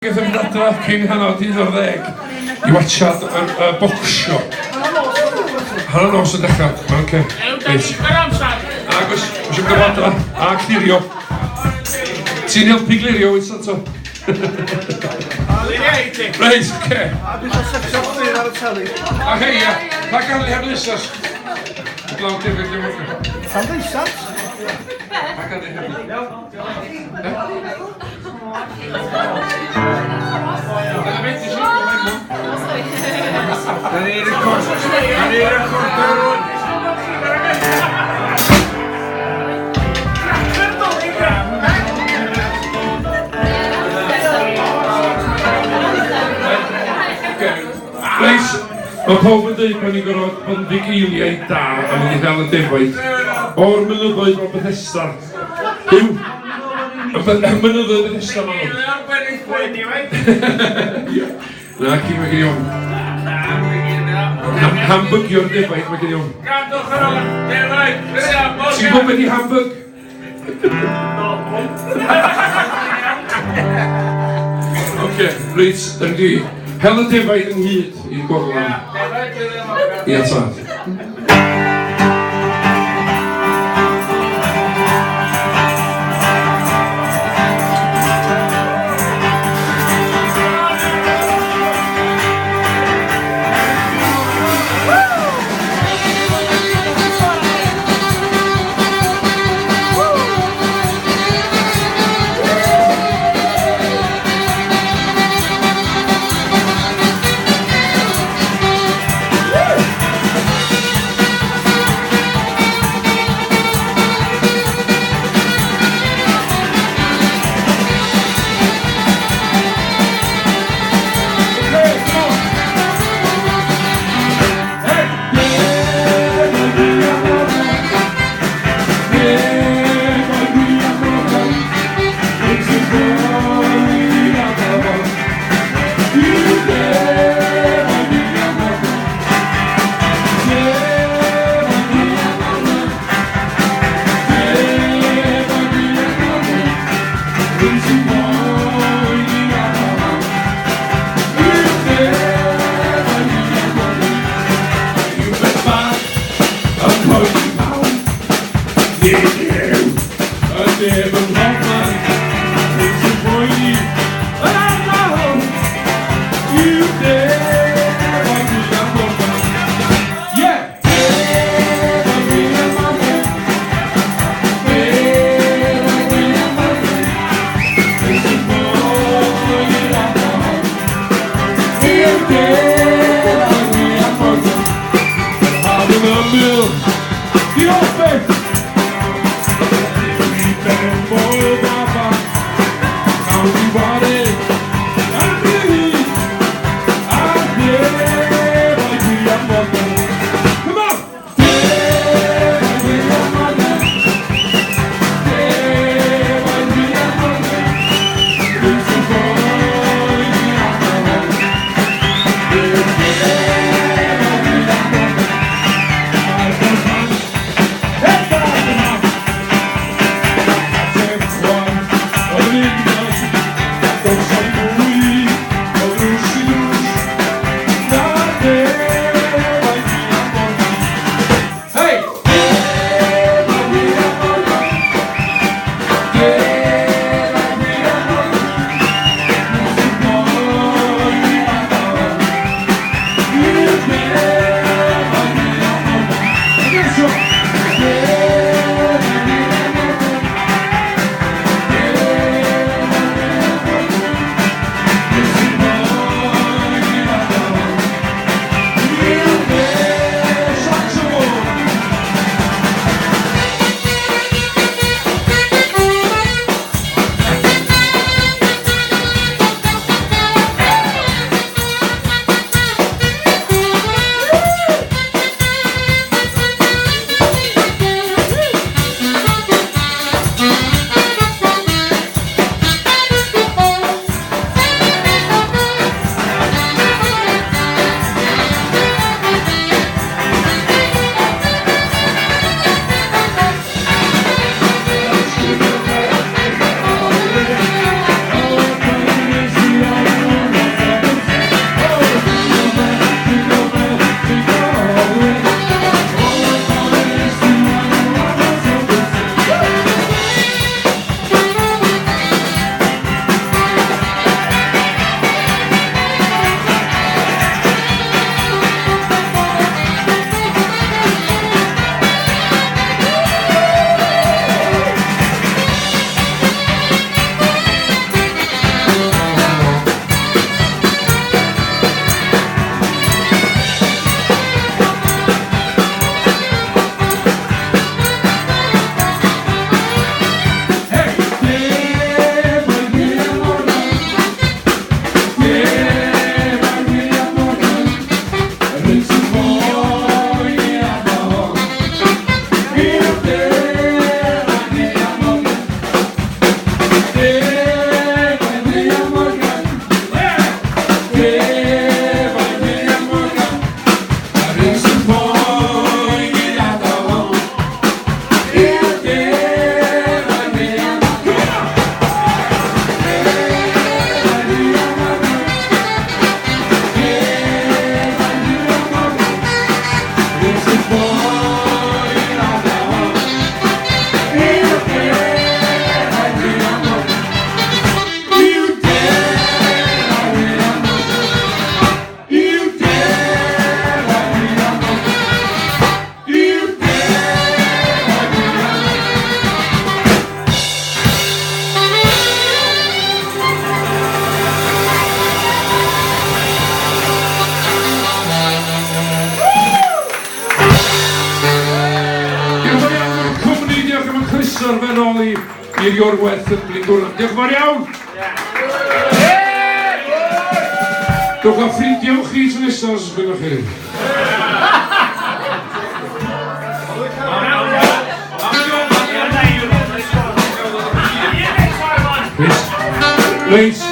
Gath yn adra cyn hanner 11 i watchad y bocsio. Hanner nos yn dechrau. Oce. Agos, eisiau gyda adra a clirio. Ti'n helpu glirio wyt sato? Reit, oce. A beth o sector chwir ar y teli? A hei, ia. Pa ganlu heb lysas? Glaw David Lewis. Am ddeisant? Pa ganlu heb Dan ni'n recordo. Reis, mae pob yn dweud bod ni'n gorfod bod yn fugeiliau da a mynd i ddal y defaid o'r mynyddoedd o Bethesda. Yw, y mynyddoedd Bethesda ma'n nhw. Na, ci mae gen i o'n. Hambygio'r defaid mae gen i o'n. Ti'n gwybod beth i hambyg? Oce, reit, yn di. Hel y defaid ynghyd i'r gorlan. Ia tad. syrfa nôl i'r Iorwerth yn Blaenhwyran. Diolch yn fawr iawn! Dwch a ffrindiau chi tro nesaf os ydych chi. Reit.